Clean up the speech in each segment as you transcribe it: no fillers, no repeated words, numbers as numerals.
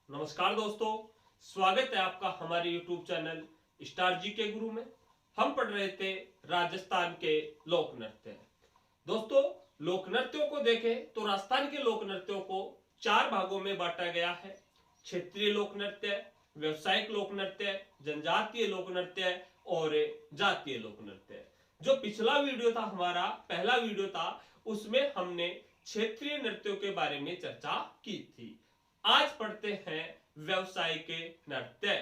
नमस्कार दोस्तों, स्वागत है आपका हमारे YouTube चैनल स्टार जी के गुरु में। हम पढ़ रहे थे राजस्थान के लोक नृत्य। दोस्तों, लोक नृत्यों को देखें तो राजस्थान के लोक नृत्यों को चार भागों में बांटा गया है। क्षेत्रीय लोक नृत्य, व्यवसायिक लोक नृत्य, जनजातीय लोक नृत्य और जातीय लोक नृत्य। जो पिछला वीडियो था, हमारा पहला वीडियो था, उसमें हमने क्षेत्रीय नृत्यों के बारे में चर्चा की थी। आज पढ़ते हैं व्यवसायिक नृत्य।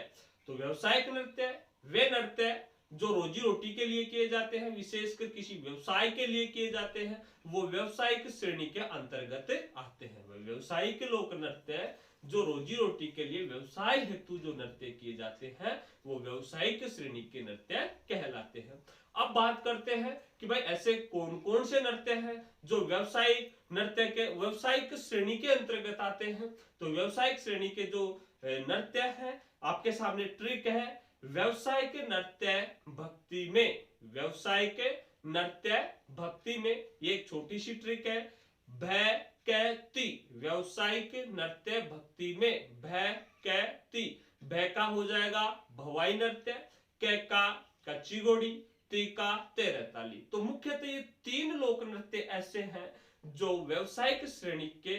तो व्यवसायिक नृत्य वे नृत्य जो रोजी रोटी के लिए किए जाते हैं, विशेषकर किसी व्यवसाय के लिए किए जाते हैं, वो व्यवसायिक श्रेणी के अंतर्गत आते हैं। वे व्यवसायिक लोक नृत्य जो रोजी रोटी के लिए व्यवसाय हेतु जो नृत्य किए जाते हैं, वो व्यवसायिक श्रेणी के नृत्य कहलाते हैं। अब बात करते हैं कि भाई ऐसे कौन कौन से नृत्य हैं जो व्यवसायिक नृत्य के व्यवसायिक श्रेणी के अंतर्गत आते हैं। तो व्यवसायिक श्रेणी के जो नृत्य है, आपके सामने ट्रिक है। व्यवसायिक नृत्य भक्ति में, व्यवसायिक नृत्य भक्ति में, ये एक छोटी सी ट्रिक है। भय कैती, व्यवसायिक नृत्य भक्ति में भय कैती, भय का हो जाएगा भवाई नृत्य, कै का कच्ची घोड़ी, ती का तेरह ताली। तो मुख्यतः ये तीन लोक नृत्य ऐसे हैं जो व्यवसायिक श्रेणी के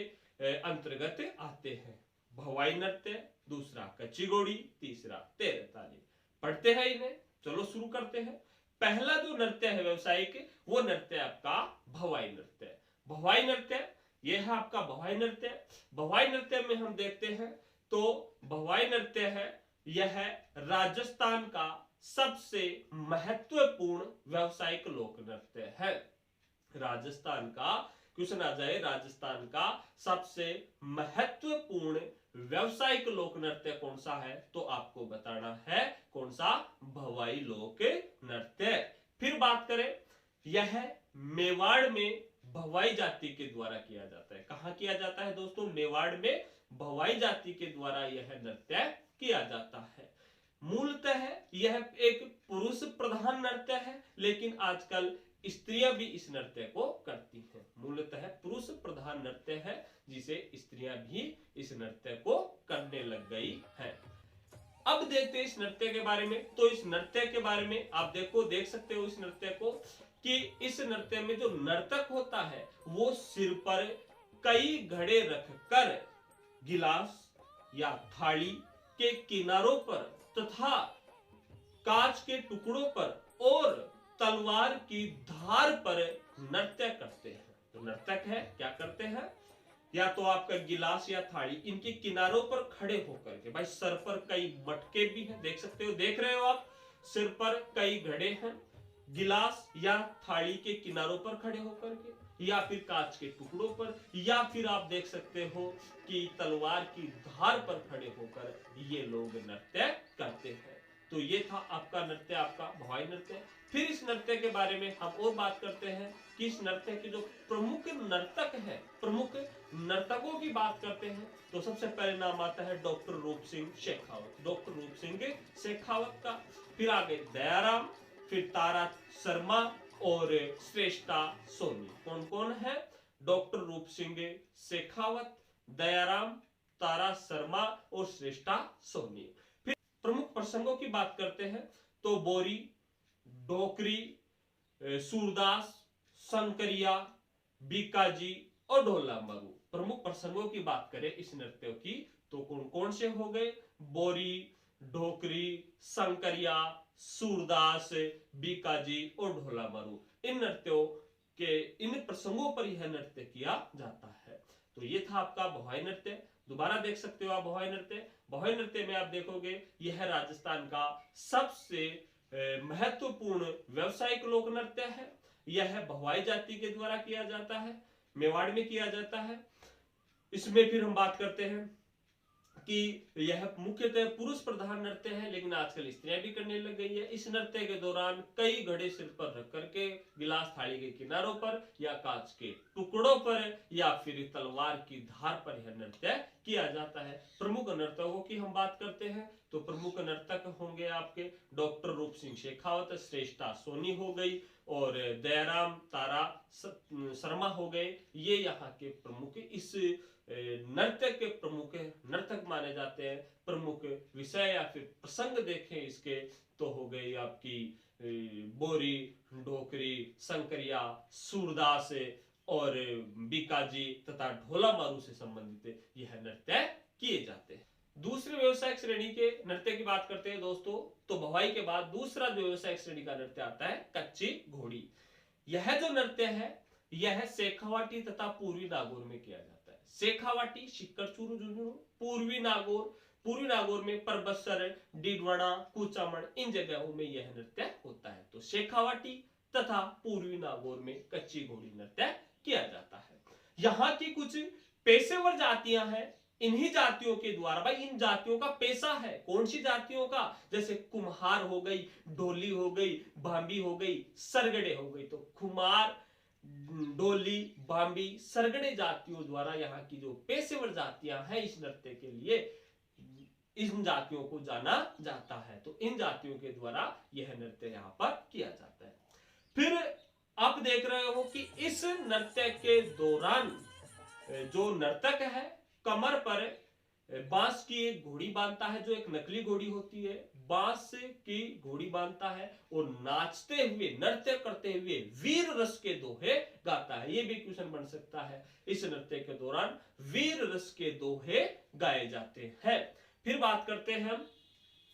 अंतर्गत आते हैं। भवाई नृत्य, दूसरा कच्ची घोड़ी, तीसरा तेरह ताली। पढ़ते हैं इन्हें, चलो शुरू करते हैं। पहला जो नृत्य है व्यवसायिक, वो नृत्य आपका भवाई नृत्य। भवाई नृत्य ये है आपका भवाई नृत्य। भवाई नृत्य में हम देखते हैं तो भवाई नृत्य है, यह राजस्थान का सबसे महत्वपूर्ण व्यवसायिक लोक नृत्य है। राजस्थान का क्वेश्चन आ जाए, राजस्थान का सबसे महत्वपूर्ण व्यवसायिक लोक नृत्य कौन सा है, तो आपको बताना है कौन सा, भवाई लोक नृत्य। फिर बात करें, यह मेवाड़ में भवाई जाति के द्वारा किया जाता है। कहां किया जाता है दोस्तों? मेवाड़ में भवाई जाति के द्वारा यह नृत्य किया जाता है। मूलतः यह एक पुरुष प्रधान नृत्य है, लेकिन आजकल स्त्रियां भी इस नृत्य को करती हैं। मूलतः पुरुष प्रधान नृत्य है, जिसे स्त्रियां भी इस नृत्य को करने लग गई हैं। अब देखते हैं इस नृत्य के बारे में। तो इस नृत्य के बारे में आप देख सकते हो इस नृत्य को, कि इस नृत्य में जो नर्तक होता है वो सिर पर कई घड़े रखकर गिलास या थाली के किनारों पर तथा कांच के टुकड़ों पर और तलवार की धार पर नृत्य करते हैं। तो नर्तक है क्या करते हैं, या तो आपका गिलास या थाली इनके किनारों पर खड़े होकर के, भाई सर पर कई मटके भी हैं, देख सकते हो, देख रहे हो आप, सिर पर कई घड़े हैं, गिलास या थाली के किनारों पर खड़े होकर के, या फिर कांच के टुकड़ों पर, या फिर आप देख सकते हो कि तलवार की धार पर खड़े होकर ये लोग नृत्य करते हैं। तो ये था आपका नृत्य, आपका भवाई नृत्य। फिर इस नृत्य के बारे में हम और बात करते हैं कि इस नृत्य के जो प्रमुख नर्तक हैं, प्रमुख नर्तकों की बात करते हैं, तो सबसे पहले नाम आता है डॉक्टर रूप सिंह शेखावत, डॉक्टर रूप सिंह शेखावत का। फिर आगे दयाराम, फिर तारा शर्मा और श्रेष्ठा सोनी। कौन कौन है? डॉक्टर रूप सिंह शेखावत, दयाराम, तारा शर्मा और श्रेष्ठा सोनी। फिर प्रमुख प्रसंगों की बात करते हैं तो बोरी, डोकरी, सूरदास, शंकरिया, बीकाजी और ढोला मरु। प्रमुख प्रसंगों की बात करें इस नृत्यों की तो कौन कौन से हो गए? बोरी, ढोकरी, शंकरिया, सूरदास, बीकाजी और ढोला मरु। इन नृत्यों के इन प्रसंगों पर यह नृत्य किया जाता है। तो ये था आपका भवाई नृत्य। दोबारा देख सकते हो आप भवाई नृत्य। भवाई नृत्य में आप देखोगे यह राजस्थान का सबसे महत्वपूर्ण व्यवसायिक लोक नृत्य है। यह भवाई जाति के द्वारा किया जाता है, मेवाड़ में किया जाता है। इसमें फिर हम बात करते हैं कि यह मुख्यतः पुरुष प्रधान नृत्य है, लेकिन आजकल स्त्रियां भी करने लग गई है। इस नृत्य के दौरान कई घड़े सिर पर रख करके गिलास थाली के किनारों पर या कांच के टुकड़ों पर या फिर तलवार की धार पर यह नृत्य किया जाता है। प्रमुख नर्तकों की हम बात करते हैं तो प्रमुख नर्तक होंगे आपके डॉक्टर रूप सिंह शेखावत, श्रेष्ठा सोनी हो गई और दयाराम, तारा शर्मा हो गए। ये यहाँ के प्रमुख इस नृत्य के प्रमुख नर्तक माने माने जाते हैं। प्रमुख विषय या फिर प्रसंग देखें इसके तो हो गई आपकी बोरी, ढोकरी, शंकरिया, सूरदास और बीकाजी तथा ढोला मारू से संबंधित यह नृत्य किए जाते हैं। दूसरे व्यवसायिक श्रेणी के नृत्य की बात करते हैं दोस्तों, तो भवाई के बाद दूसरा जो व्यवसायिक श्रेणी का नृत्य आता है कच्ची घोड़ी। यह जो नृत्य है यह शेखावाटी तथा पूर्वी नागौर में किया जाता है। शेखावाटी, शिक्करचूरू, झुंझुनू, पूर्वी नागौर में परबत्सर, डीडवाना, कुचामन, इन जगहों में यह नृत्य होता है। तो शेखावाटी तथा पूर्वी नागौर में कच्ची घोड़ी नृत्य किया जाता है। यहाँ की कुछ पेशेवर जातियां हैं, इन्हीं जातियों के द्वारा, भाई इन जातियों का पेशा है, कौन सी जातियों का, जैसे कुम्हार हो गई, ढोली हो गई, भांबी हो गई, सरगड़े हो गई। तो कुम्हार, डोली, भांबी, सरगड़े जातियों द्वारा यहाँ की जो पेशेवर जातियां हैं इस नृत्य के लिए, इन जातियों को जाना जाता है। तो इन जातियों के द्वारा यह नृत्य यहाँ पर किया जाता है। फिर आप देख रहे हो कि इस नृत्य के दौरान जो नर्तक है कमर पर बांस की एक घोड़ी बांधता है, जो एक नकली घोड़ी होती है, बांस की घोड़ी बांधता है और नाचते हुए, नृत्य करते हुए वीर रस के दोहे गाता है। ये भी क्वेश्चन बन सकता है, इस नृत्य के दौरान वीर रस के दोहे गाए जाते हैं। फिर बात करते हैं हम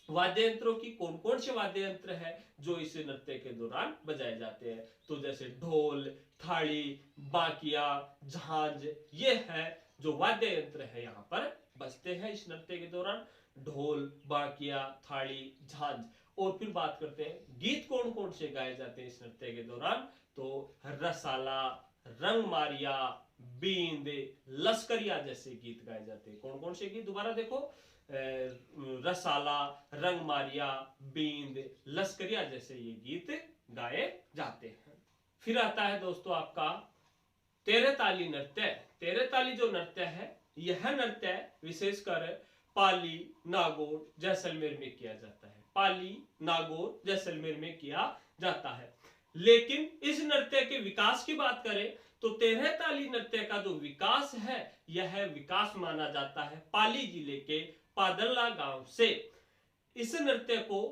वाद्य यंत्रों की, कौन कौन से वाद्य यंत्र है जो इस नृत्य के दौरान बजाए जाते हैं। तो जैसे ढोल, थाली, बाकिया, झांझ, ये है जो वाद्य यंत्र है यहाँ पर बजते हैं इस नृत्य के दौरान। ढोल, बाकिया, थाली, झांझ। और फिर बात करते हैं गीत कौन कौन से गाए जाते हैं इस नृत्य के दौरान। तो रसाला, रंग मारिया, बींद, लश्करिया जैसे गीत गाए जाते हैं। कौन कौन से गीत, दोबारा देखो, रसाला, रंग मारिया, बींद, लश्करिया जैसे ये गीत गाए जाते हैं। फिर आता है दोस्तों आपका तेरे ताली नृत्य। तेरे ताली जो नृत्य है यह नृत्य विशेषकर पाली, नागौर, जैसलमेर में किया जाता है। पाली, नागौर, जैसलमेर में किया जाता है। लेकिन इस नृत्य के विकास की बात करें तो तेरह ताली नृत्य का जो विकास है यह विकास माना जाता है पाली जिले के पादल्ला गांव से। इस नृत्य को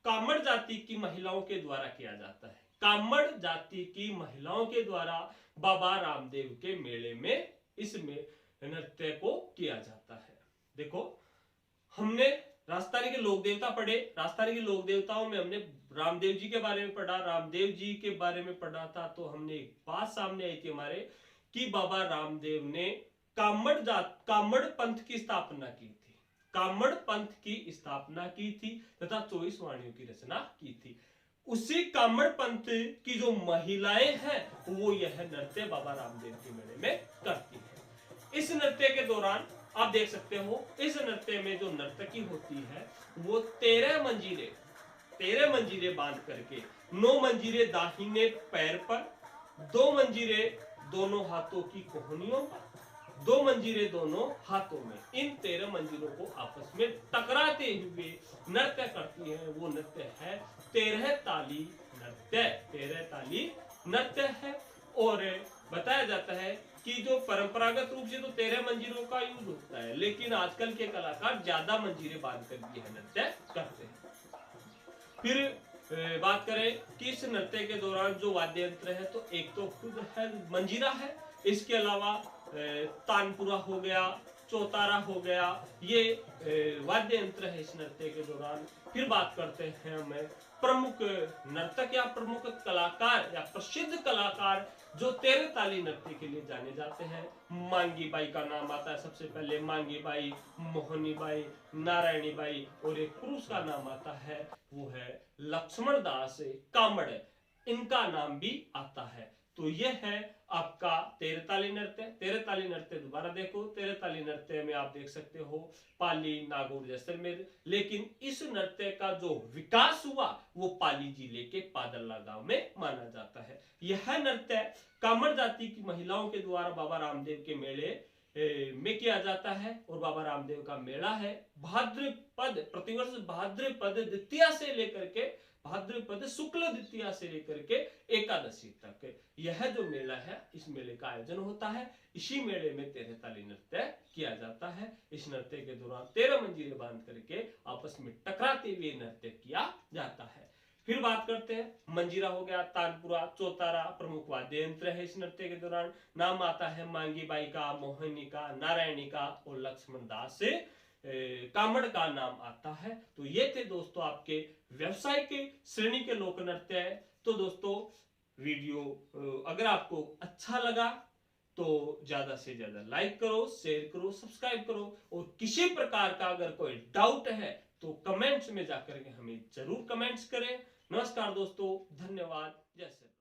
कामड़ जाति की महिलाओं के द्वारा किया जाता है। कामड़ जाति की महिलाओं के द्वारा बाबा रामदेव के मेले में इसमें नृत्य को किया जाता है। देखो, हमने राजस्थानी के लोक देवता पढ़े, राजस्थानी के लोक देवताओं में हमने रामदेव जी के बारे में पढ़ा, रामदेव जी के बारे में पढ़ा था। तो हमने एक बात सामने आई थी हमारे कि बाबा रामदेव ने कामड़ पंथ की स्थापना की थी, कामड़ पंथ की स्थापना की थी तथा 24 वाणियों की रचना की थी। उसी कामड़ पंथ की जो महिलाएं हैं वो यह नृत्य बाबा रामदेव के मेले में करती है। इस नृत्य के दौरान आप देख सकते हो, इस नृत्य में जो नर्तकी होती है वो 13 मंजीरे बांध करके, 9 मंजीरे दाहिने पैर पर, 2 मंजीरे दोनों हाथों की कोहनियों पर, 2 मंजीरे दोनों हाथों में, इन 13 मंजीरों को आपस में टकराते हुए नृत्य करती है। वो नृत्य है 13 ताली नृत्य। 13 ताली नृत्य है। और बताया जाता है कि जो परंपरागत रूप से तो 13 मंजीरों का यूज होता है, लेकिन आजकल के कलाकार ज्यादा मंजीरे बांध कर यह नृत्य करते हैं। फिर बात करें कि इस नृत्य के दौरान जो वाद्य यंत्र है तो एक तो खुद है मंजीरा है, इसके अलावा तानपुरा हो गया, चौतारा हो गया, ये वाद्य यंत्र है इस नृत्य के दौरान। फिर बात करते हैं हमें प्रमुख नर्तक या प्रमुख कलाकार या प्रसिद्ध कलाकार जो 13 ताली नृत्य के लिए जाने जाते हैं। मांगी बाई का नाम आता है सबसे पहले, मांगी बाई, मोहनी बाई, नारायणी बाई, और एक पुरुष का नाम आता है वो है लक्ष्मण दास कामड़, इनका नाम भी आता है। तो यह है आपका 13 ताली नृत्य। 13 ताली नृत्य दोबारा देखो, 13 ताली नृत्य में आप देख सकते हो पाली, नागौर, जैसलमेर। लेकिन इस नृत्य का जो विकास हुआ वो पाली जिले के पादल्ला गांव में माना जाता है। यह नृत्य कामड़ जाति की महिलाओं के द्वारा बाबा रामदेव के मेले में किया जाता है और बाबा रामदेव का मेला है भाद्रपद, प्रतिवर्ष भाद्रपद द्वितीया से लेकर के भाद्रपद शुक्ल द्वितीया से लेकर के एकादशी तक यह जो मेला है, इस मेले का आयोजन होता है। इसी मेले में 13 ताली नृत्य किया जाता है। इस नृत्य के दौरान 13 मंजीरे बांध करके आपस में टकराते हुए नृत्य किया जाता है। फिर बात करते हैं, मंजीरा हो गया, तानपुरा, चौतारा प्रमुख वाद्य यंत्र है इस नृत्य के दौरान। नाम आता है मांगी बाई का, मोहिनी का, नारायणी का और लक्ष्मण दास से कामड़ का नाम आता है। तो ये थे दोस्तों आपके व्यवसाय के श्रेणी के लोक नृत्य है। तो दोस्तों वीडियो अगर आपको अच्छा लगा तो ज्यादा से ज्यादा लाइक करो, शेयर करो, सब्सक्राइब करो और किसी प्रकार का अगर कोई डाउट है तो कमेंट्स में जाकर के हमें जरूर कमेंट्स करें। नमस्कार दोस्तों, धन्यवाद, जय श्री राम।